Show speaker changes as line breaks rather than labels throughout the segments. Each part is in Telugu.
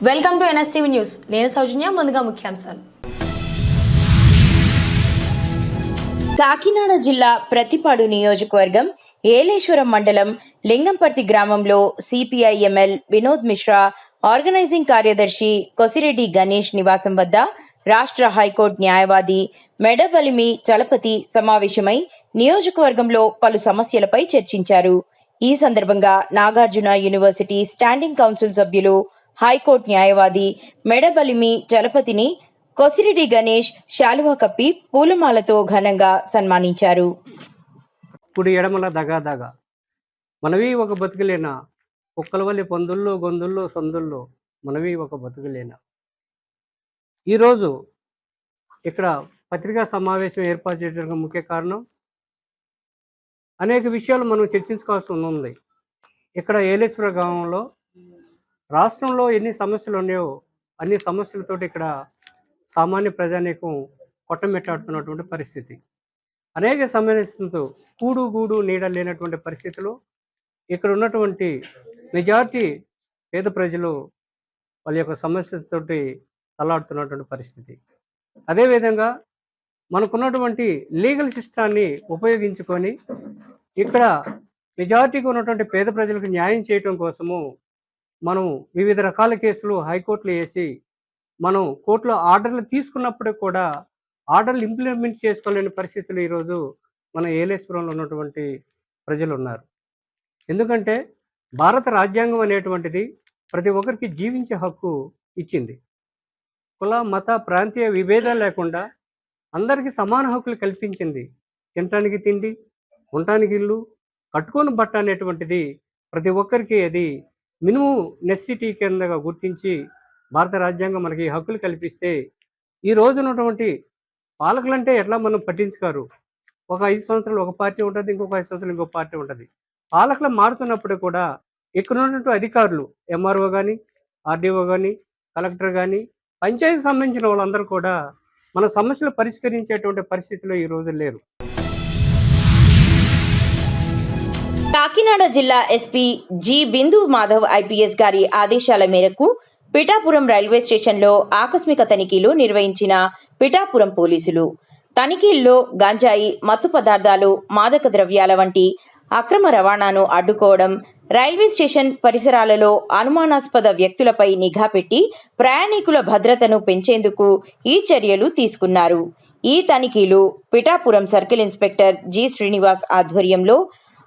Welcome to NSTV news. నేను సౌజన్య. ముందుగా ముఖ్యాంశాలు.
కాకినాడ జిల్లా ప్రతిపాడు నియోజకవర్గం ఏలేశ్వరం మండలం లింగంపర్తి గ్రామంలో CPI ML Vinod Mishra organising కార్యదర్శి కొసిరెడ్డి గణేష్ నివాసం వద్ద రాష్ట్ర హైకోర్టు న్యాయవాది మెడబలిమి చలపతి సమావేశమై నియోజకవర్గంలో పలు సమస్యలపై చర్చించారు. ఈ సందర్భంగా నాగార్జున యూనివర్సిటీ స్టాండింగ్ కౌన్సిల్ సభ్యులు హైకోర్టు న్యాయవాది మెడబలిమి చలపతిని కొసిరెడ్డి గణేష్ శాలువా కప్పి పూలమాలతో ఘనంగా సన్మానించారు.
కుడి ఎడమల దగా మనవి ఒక బతుకులేనా, కుక్కలవల్లి పొందుల్లో గొందుల్లో సందుల్లో మనవి ఒక బతుకులేనా. ఈరోజు ఇక్కడ పత్రికా సమావేశం ఏర్పాటు చేయడానికి ముఖ్య కారణం అనేక విషయాలు మనం చర్చించుకోవాల్సి ఉంది. ఇక్కడ ఏలేశ్వర గ్రామంలో రాష్ట్రంలో ఎన్ని సమస్యలు ఉన్నాయో అన్ని సమస్యలతోటి ఇక్కడ సామాన్య ప్రజానీకం కొట్టమిట్టాడుతున్నటువంటి పరిస్థితి. అనేక సమస్యలతో కూడు గూడు నీడ లేనటువంటి పరిస్థితులు ఇక్కడ ఉన్నటువంటి మెజార్టీ పేద ప్రజలు వాళ్ళ యొక్క సమస్యలతోటి తలాడుతున్నటువంటి పరిస్థితి. అదేవిధంగా మనకున్నటువంటి లీగల్ సిస్టాన్ని ఉపయోగించుకొని ఇక్కడ మెజార్టీగా ఉన్నటువంటి పేద ప్రజలకు న్యాయం చేయటం కోసము మనం వివిధ రకాల కేసులు హైకోర్టులో వేసి మనం కోర్టులో ఆర్డర్లు తీసుకున్నప్పుడు కూడా ఆర్డర్లు ఇంప్లిమెంట్ చేసుకోలేని పరిస్థితులు ఈరోజు మన ఏలేశ్వరంలో ఉన్నటువంటి ప్రజలు ఉన్నారు. ఎందుకంటే భారత రాజ్యాంగం అనేటువంటిది ప్రతి ఒక్కరికి జీవించే హక్కు ఇచ్చింది. కుల మత ప్రాంతీయ విభేదాలు లేకుండా అందరికీ సమాన హక్కులు కల్పించింది. తినటానికి తిండి, ఉండటానికి ఇల్లు, కట్టుకొని బట్ట అనేటువంటిది ప్రతి ఒక్కరికి అది మినిమం నెసెసిటీ కిందగా గుర్తించి భారత రాజ్యాంగం మనకి హక్కులు కల్పిస్తే ఈ రోజు ఉన్నటువంటి పాలకులంటే ఎట్లా మనం పట్టించుకారు. ఒక 5 సంవత్సరాలు ఒక పార్టీ ఉంటుంది, ఇంకొక 5 సంవత్సరాలు ఇంకొక పార్టీ ఉంటుంది. పాలకులు మారుతున్నప్పుడు కూడా ఇక్కడ ఉన్నటువంటి అధికారులు ఎంఆర్ఓ కానీ, ఆర్డీఓ కానీ, కలెక్టర్ కానీ, పంచాయతీకి సంబంధించిన వాళ్ళందరూ కూడా మన సమస్యలు పరిష్కరించేటువంటి పరిస్థితిలో ఈ రోజు లేరు.
కాకినాడ జిల్లా ఎస్పీ జి బిందు మాధవ్ ఐపీఎస్ గారి ఆదేశాల మేరకు పిఠాపురం రైల్వే స్టేషన్లో ఆకస్మిక తనిఖీలు నిర్వహించిన పిఠాపురం పోలీసులు తనిఖీల్లో గంజాయి, మత్తు పదార్థాలు, మాదక ద్రవ్యాల వంటి అక్రమ రవాణాను అడ్డుకోవడం, రైల్వే స్టేషన్ పరిసరాలలో అనుమానాస్పద వ్యక్తులపై నిఘా పెట్టి ప్రయాణికుల భద్రతను పెంచేందుకు ఈ చర్యలు తీసుకున్నారు. ఈ తనిఖీలు Pithapuram circle inspector G Srinivas ఆధ్వర్యంలో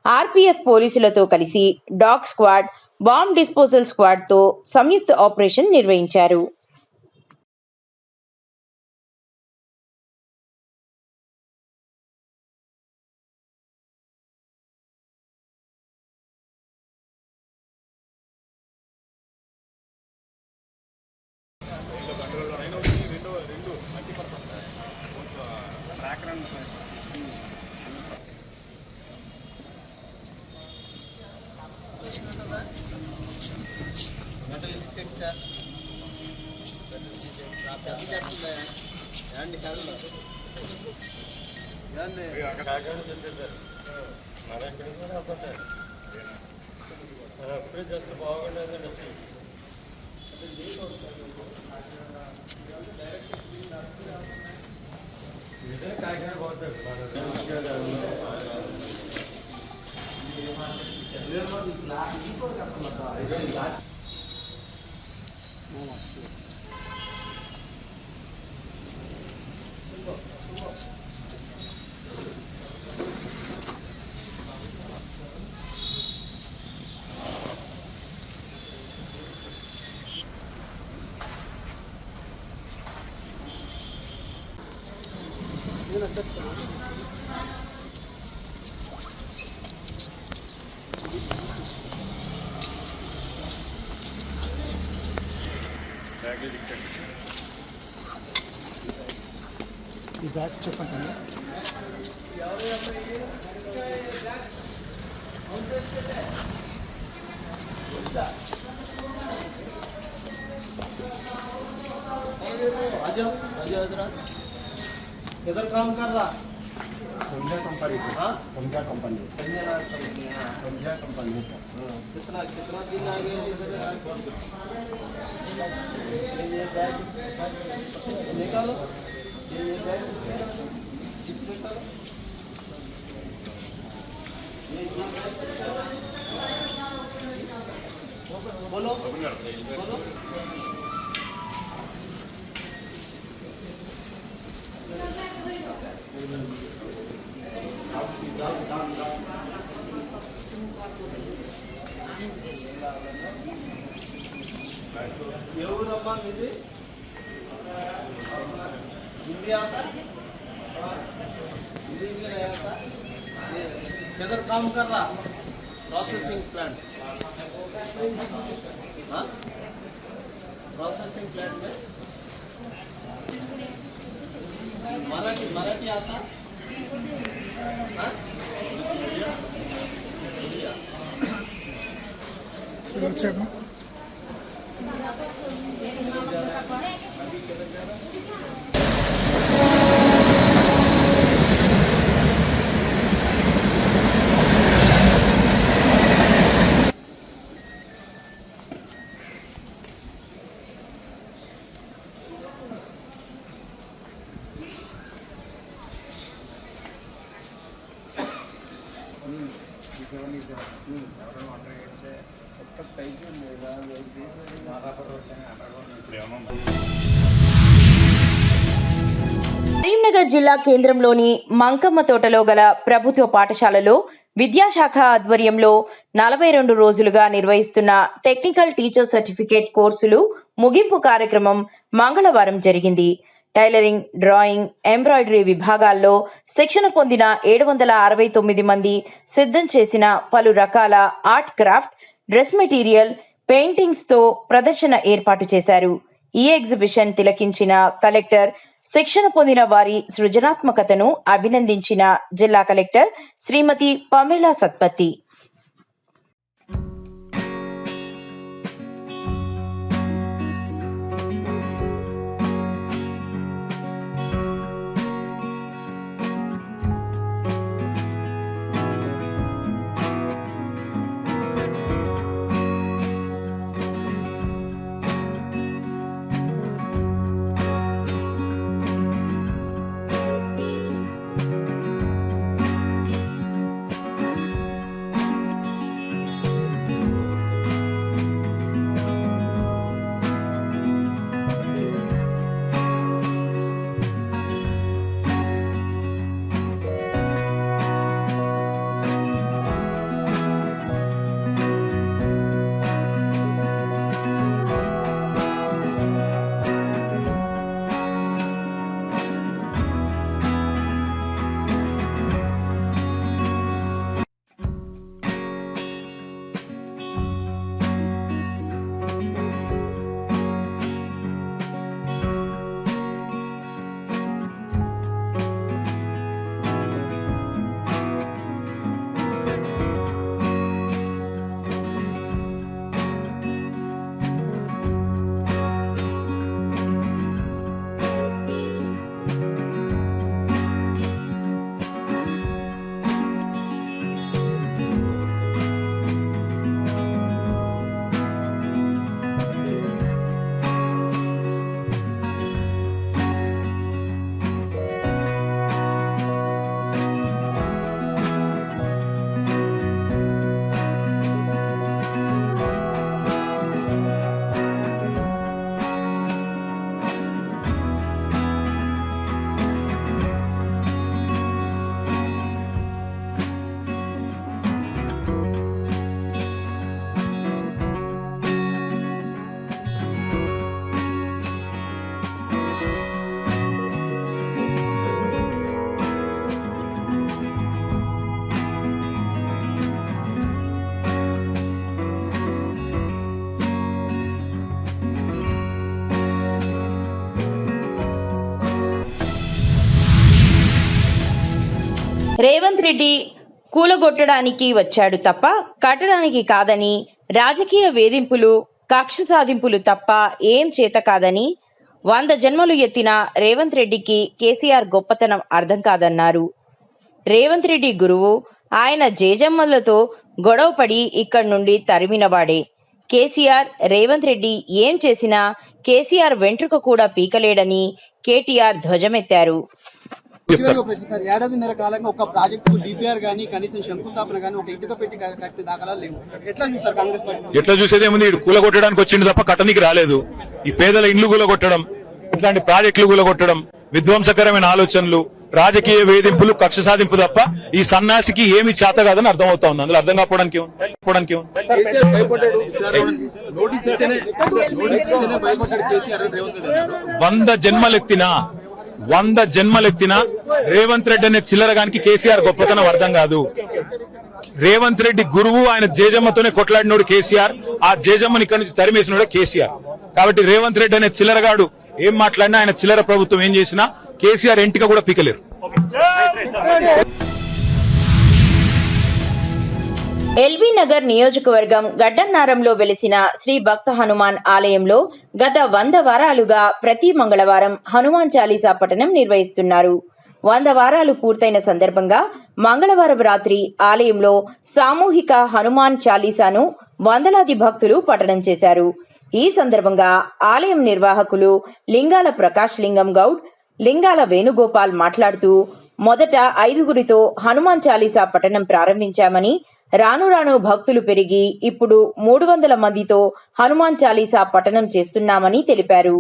ఆర్పీఎఫ్ పోలీసులతో కలిసి డాగ్ స్క్వాడ్, బాంబ్ డిస్పోజల్ స్క్వాడ్తో సంయుక్త ఆపరేషన్ నిర్వహించారు.
ఈ బ్యాగ్స్ చెప్పండి.
इधर काम कर रहा
संध्या कंपनी से संध्या कंपनी संध्या कंपनी
कितना दिन आगे निकालो ये बैग निकालो बोलो बोलो ఎవరమ్మా మీది हिंदी आता हिंदी में नहीं आता किधर काम कर रहा प्रोसेसिंग प्लांट हाँ प्रोसेसिंग प्लांट में मराठी आता हाँ
వచ్చాక
కరీంనగర్ జిల్లా కేంద్రంలోని మంకమ్మ తోటలో గల ప్రభుత్వ పాఠశాలలో విద్యాశాఖ ఆధ్వర్యంలో 42 రోజులుగా నిర్వహిస్తున్న టెక్నికల్ టీచర్ సర్టిఫికేట్ కోర్సులు ముగింపు కార్యక్రమం మంగళవారం జరిగింది. టైలరింగ్, డ్రాయింగ్, ఎంబ్రాయిడరీ విభాగాల్లో శిక్షణ పొందిన 769 మంది సిద్ధం చేసిన పలు రకాల ఆర్ట్ క్రాఫ్ట్, డ్రెస్ మెటీరియల్, పెయింటింగ్స్తో ప్రదర్శన ఏర్పాటు చేశారు. ఈ ఎగ్జిబిషన్ తిలకించిన కలెక్టర్ శిక్షణ పొందిన వారి సృజనాత్మకతను అభినందించిన జిల్లా కలెక్టర్ శ్రీమతి పమేలా సత్పతి. రేవంత్ రెడ్డి కూలగొట్టడానికి వచ్చాడు తప్ప కట్టడానికి కాదని, రాజకీయ వేధింపులు, కక్ష సాధింపులు తప్ప ఏం చేత కాదని, 100 జన్మలు ఎత్తిన రేవంత్ రెడ్డికి కేసీఆర్ గొప్పతనం అర్థం కాదన్నారు. రేవంత్ రెడ్డి గురువు, ఆయన జేజమ్మలతో గొడవపడి ఇక్కడి నుండి తరిమినవాడే. కేసీఆర్, రేవంత్ రెడ్డి ఏం చేసినా కేసీఆర్ వెంట్రుక కూడా పీకలేడని కేటీఆర్ ధ్వజమెత్తారు.
చివరిగా ప్రశ్న సార్, ఏడాదిన్నర కాలంగా ఒక ప్రాజెక్టు డిపిఆర్ గానీ కనీసం శంకుస్థాపన గానీ ఒక ఇటుక పెట్టి కట్టిన దాఖలాలు లేవు. ఎట్లా చూస్తారు కాంగ్రెస్ పార్టీ?
ఎట్లా చూసేదేముంది, ఇటు కూలగొట్టడానికి వచ్చింది తప్ప కట్టనికి రాలేదు. ఈ పేదల ఇండ్లు కూలగొట్టడం, ఇట్లాంటి ప్రాజెక్టులు కూలగొట్టడం, విధ్వంసకరమైన ఆలోచనలు, రాజకీయ వేధింపులు, కక్ష సాధింపు తప్ప ఈ సన్నాసికి ఏమి చేత కాదని అర్థమవుతా ఉంది. అందులో అర్థం కాకపోవడానికి ఏముంది? వంద జన్మలెత్తినా రేవంత్ రెడ్డి అనే చిల్లరగానికి కేసీఆర్ గొప్పతనం అర్థం కాదు. రేవంత్ రెడ్డి గురువు, ఆయన జేజమ్మతోనే కొట్లాడినోడు కేసీఆర్, ఆ జేజమ్మని ఇక్కడి నుంచి తరిమేసినోడే కేసీఆర్. కాబట్టి రేవంత్ రెడ్డి అనే చిల్లరగాడు ఏం మాట్లాడినా, ఆయన చిల్లర ప్రభుత్వం ఏం చేసినా కేసీఆర్ ఎంటిక కూడా పీకలేరు.
ఎల్బీ నగర్ నియోజకవర్గం గడ్డన్నారంలో వెలిసిన శ్రీ భక్త హనుమాన్ ఆలయంలో గత 100 వారాలుగా ప్రతి మంగళవారం హనుమాన్ చాలీసా పఠనం నిర్వహిస్తున్నారు. 100 వారాలు పూర్తయిన సందర్భంగా మంగళవారం రాత్రి ఆలయంలో సామూహిక హనుమాన్ చాలీసాను వందలాది భక్తులు పఠనం చేశారు. ఈ సందర్భంగా ఆలయం నిర్వాహకులు లింగాల ప్రకాష్ లింగం గౌడ్, లింగాల వేణుగోపాల్ మాట్లాడుతూ, మొదట 5గురితో హనుమాన్ చాలీసా పఠనం ప్రారంభించామని, రాను రాను భక్తులు పెరిగి ఇప్పుడు 300 మందితో హనుమాన్ చాలీసా పఠనం చేస్తున్నామని తెలిపారు.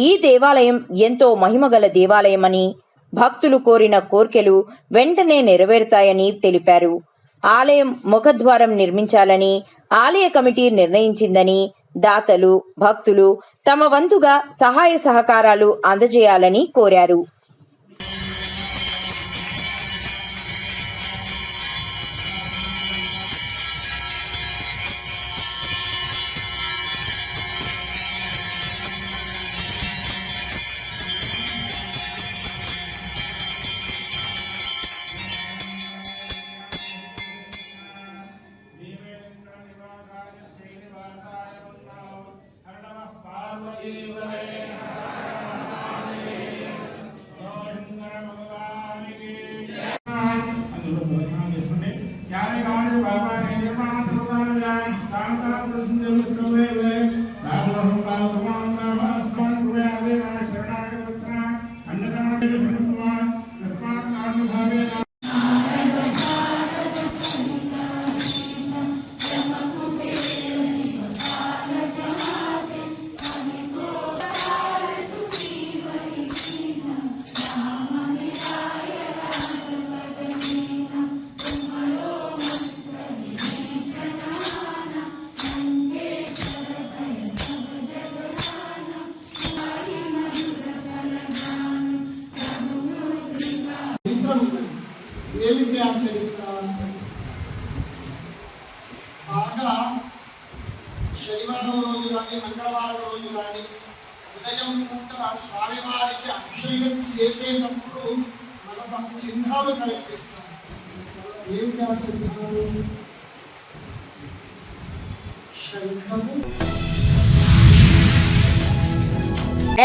ఈ దేవాలయం ఎంతో మహిమగల దేవాలయమని, భక్తులు కోరిన కోర్కెలు వెంటనే నెరవేరుతాయని తెలిపారు. ఆలయం ముఖద్వారం నిర్మించాలని ఆలయ కమిటీ నిర్ణయించిందని, దాతలు, భక్తులు తమ వంతుగా సహాయ సహకారాలు అందజేయాలని కోరారు.
బాగా శనివారం రోజు కానీ మంగళవారం రోజు కానీ ఉదయం పూట స్వామివారికి అభిషేకం చేసేటప్పుడు మన చిహ్నాలు కనిపిస్తాయి. ఏమిటి ఆ చిహ్నాలు? శంఖము.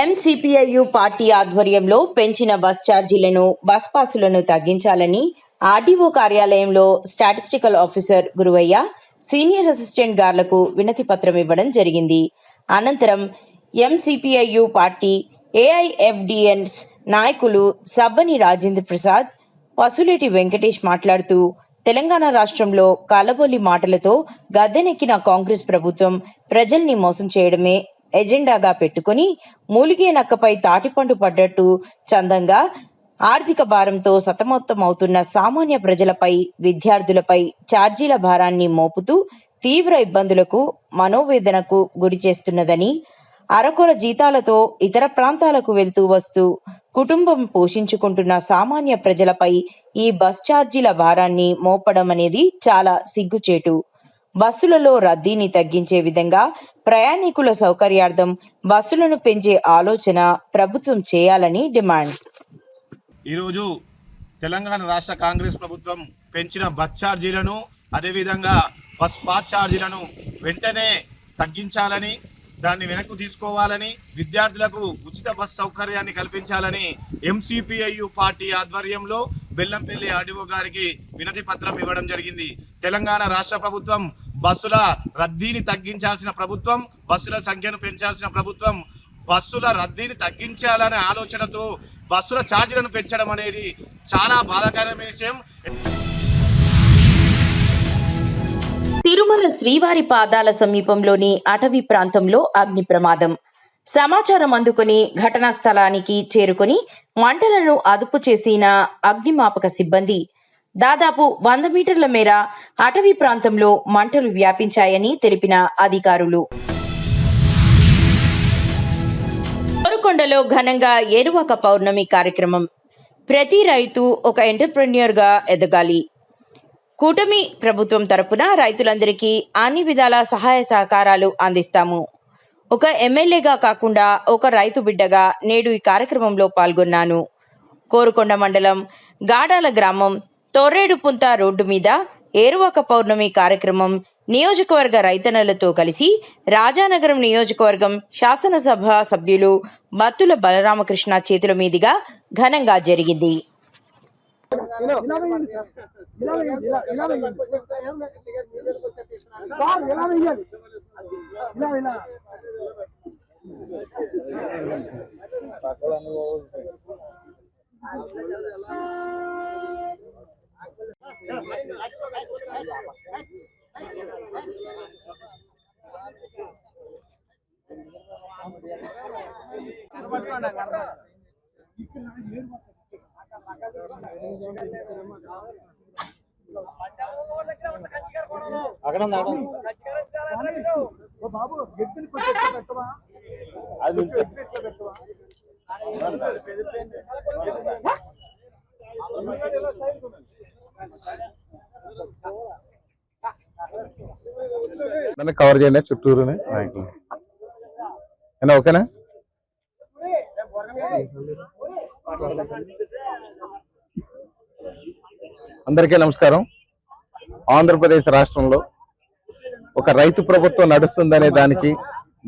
ఎంసీపీఐయు పార్టీ ఆధ్వర్యంలో పెంచిన బస్ ఛార్జీలను, బస్ పాసులను తగ్గించాలని ఆర్డీఓ కార్యాలయంలో statistical officer Guruvayya, senior assistant గార్లకు వినతి పత్రం ఇవ్వడం జరిగింది. అనంతరం ఎంసీపీఐయు పార్టీ ఏఐఎఫ్డిఎన్స్ నాయకులు సబ్బని రాజేంద్ర ప్రసాద్, పసులేటి వెంకటేష్ మాట్లాడుతూ, తెలంగాణ రాష్ట్రంలో కలబొల్లి మాటలతో గద్దెనెక్కిన కాంగ్రెస్ ప్రభుత్వం ప్రజల్ని మోసం చేయడమే ఎజెండాగా పెట్టుకుని మూలిగే నక్కపై తాటిపండు పడ్డట్టు చందంగా ఆర్థిక భారంతో సతమతమవుతున్న సామాన్య ప్రజలపై, విద్యార్థులపై ఛార్జీల భారాన్ని మోపుతూ తీవ్ర ఇబ్బందులకు, మనోవేదనకు గురి చేస్తున్నదని, అరకొర జీతాలతో ఇతర ప్రాంతాలకు వెళ్తూ వస్తూ కుటుంబం పోషించుకుంటున్న సామాన్య ప్రజలపై ఈ బస్ ఛార్జీల భారాన్ని మోపడం అనేది చాలా సిగ్గుచేటు. బస్సులలో రద్దీని తగ్గించే విధంగా ప్రయాణికుల సౌకర్యార్థం బస్సులను పెంచే ఆలోచన ప్రభుత్వం చేయాలని డిమాండ్.
ఈరోజు తెలంగాణ రాష్ట్ర కాంగ్రెస్ ప్రభుత్వం పెంచిన బస్ ఛార్జీలను, అదేవిధంగా బస్ పాస్ ఛార్జీలను వెంటనే తగ్గించాలని, దాన్ని వెనక్కు తీసుకోవాలని, విద్యార్థులకు ఉచిత బస్ సౌకర్యాన్ని కల్పించాలని ఎంసీపీఐయు పార్టీ ఆధ్వర్యంలో బెల్లంపల్లి ఆర్డీఓ గారికి వినతి పత్రం ఇవ్వడం జరిగింది. తెలంగాణ రాష్ట్ర ప్రభుత్వం బస్సుల రద్దీని తగ్గించాల్సిన ప్రభుత్వం, బస్సుల సంఖ్యను పెంచాల్సిన ప్రభుత్వం, బస్సుల రద్దీని తగ్గించాలనే ఆలోచనతో బస్సుల ఛార్జీలను పెంచడం అనేది చాలా బాధాకరమైన విషయం.
తిరుమల శ్రీవారి పాదాల సమీపంలోని అటవీ ప్రాంతంలో అగ్ని ప్రమాదం. సమాచారం అందుకుని ఘటనా స్థలానికి చేరుకుని మంటలను అదుపు చేసిన అగ్నిమాపక సిబ్బంది దాదాపు 100 మీటర్ల మేర అటవీ ప్రాంతంలో మంటలు వ్యాపించాయని తెలిపిన అధికారులు. కోరుకొండలో ఘనంగా ఏరువాక పౌర్ణమి కార్యక్రమం. ప్రతి రైతు ఒక ఎంటర్‌ప్రెన్యూర్ గా ఎదగాలి. కూటమి ప్రభుత్వం తరపున రైతులందరికీ అన్ని విధాల సహాయ సహకారాలు అందిస్తాము. ఒక ఎమ్మెల్యేగా కాకుండా ఒక రైతు బిడ్డగా నేడు ఈ కార్యక్రమంలో పాల్గొన్నాను. కోరుకొండ మండలం గాడాల గ్రామం తొర్రేడుపుంత రోడ్డు మీద ఏరువాక పౌర్ణమి కార్యక్రమం నియోజకవర్గ రైతన్నలతో కలిసి రాజానగరం నియోజకవర్గం శాసనసభ సభ్యులు బత్తుల బలరామకృష్ణ చేతుల మీదుగా ఘనంగా జరిగింది.
కవర్ చేయండి చుట్టూరునే ఓకేనా. అందరికీ నమస్కారం. ఆంధ్రప్రదేశ్ రాష్ట్రంలో ఒక రైతు ప్రభుత్వం నడుస్తుందనే దానికి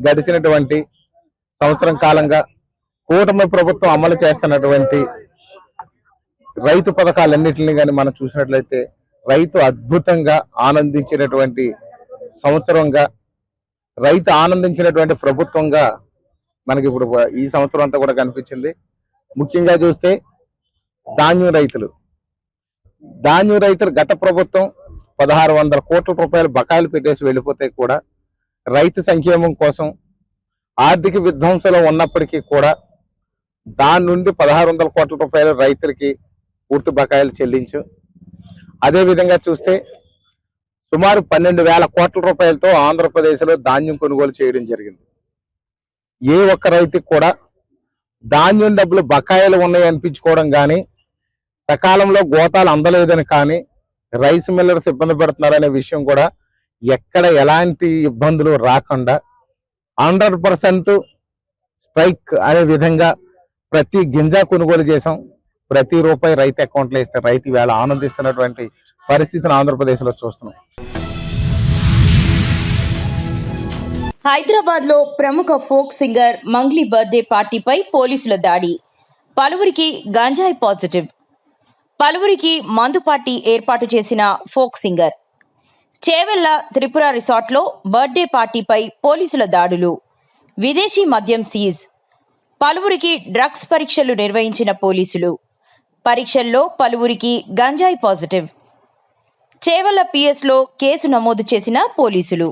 గడిచినటువంటి సంవత్సరం కాలంగా కూటమి ప్రభుత్వం అమలు చేస్తున్నటువంటి రైతు పథకాలన్నింటినీ కానీ మనం చూసినట్లయితే రైతు అద్భుతంగా ఆనందించినటువంటి సంవత్సరంగా, రైతు ఆనందించినటువంటి ప్రభుత్వంగా మనకి ఇప్పుడు ఈ సంవత్సరం అంతా కూడా కనిపించింది. ముఖ్యంగా చూస్తే ధాన్యం రైతులు గత ప్రభుత్వం 1600 కోట్ల రూపాయలు బకాయిలు పెట్టేసి వెళ్ళిపోతే కూడా రైతు సంక్షేమం కోసం ఆర్థిక విధ్వంసంలో ఉన్నప్పటికీ కూడా దాని నుండి 1600 కోట్ల రూపాయలు రైతులకి పూర్తి బకాయిలు చెల్లించు. అదేవిధంగా చూస్తే సుమారు 12,000 కోట్ల రూపాయలతో ఆంధ్రప్రదేశ్లో ధాన్యం కొనుగోలు చేయడం జరిగింది. ఏ ఒక్క రైతుకి కూడా ధాన్యం డబ్బులు బకాయిలు ఉన్నాయి అనిపించుకోవడం కానీ, సకాలంలో గోతాలు అందలేదని కానీ, రైస్ మిల్లర్స్ ఇబ్బంది పెడుతున్నారనే విషయం కూడా ఎక్కడ ఎలాంటి ఇబ్బందులు రాకుండా 100% స్ట్రైక్ అనే విధంగా ప్రతి గింజ కొనుగోలు చేసాం. ప్రతి రూపాయి రైతు అకౌంట్లో ఇస్తే రైతు వేళ ఆనందిస్తున్నటువంటి పరిస్థితిని ఆంధ్రప్రదేశ్లో చూస్తున్నాం.
హైదరాబాద్ లో ప్రముఖ ఫోక్ సింగర్ మంగ్లీ బర్త్డే పార్టీపై పోలీసుల దాడి. పలువురికి గంజాయి పాజిటివ్. పలువురికి మందు పార్టీ ఏర్పాటు చేసిన ఫోక్ సింగర్. చేవెళ్ల త్రిపుర రిసార్ట్లో బర్త్డే పార్టీపై పోలీసుల దాడులు. విదేశీ మద్యం సీజ్. పలువురికి డ్రగ్స్ పరీక్షలు నిర్వహించిన పోలీసులు. పరీక్షల్లో పలువురికి గంజాయి పాజిటివ్. చేవెళ్ల పిఎస్లో కేసు నమోదు చేసిన పోలీసులు.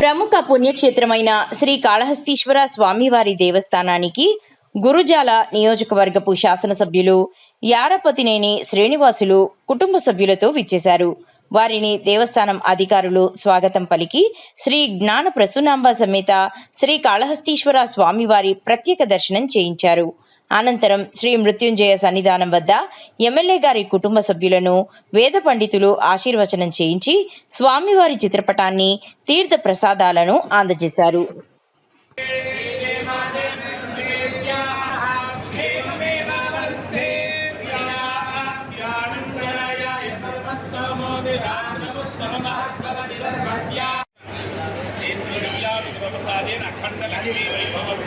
ప్రముఖ పుణ్యక్షేత్రమైన శ్రీ కాళహస్తీశ్వర స్వామివారి దేవస్థానానికి గురుజాల నియోజకవర్గపు శాసనసభ్యులు యారపతినేని శ్రీనివాసులు కుటుంబ సభ్యులతో విచ్చేశారు. వారిని దేవస్థానం అధికారులు స్వాగతం పలికి శ్రీ జ్ఞాన ప్రసూనాంబ సమేత శ్రీ కాళహస్తీశ్వర స్వామివారి ప్రత్యేక దర్శనం చేయించారు. అనంతరం శ్రీ మృత్యుంజయ సన్నిధానం వద్ద ఎమ్మెల్యే గారి కుటుంబ సభ్యులను వేద పండితులు ఆశీర్వచనం చేయించి స్వామివారి చిత్రపటాన్ని తీర్థ ప్రసాదాలను అందజేశారు.
అఖండ లక్ష్మీ వైభవం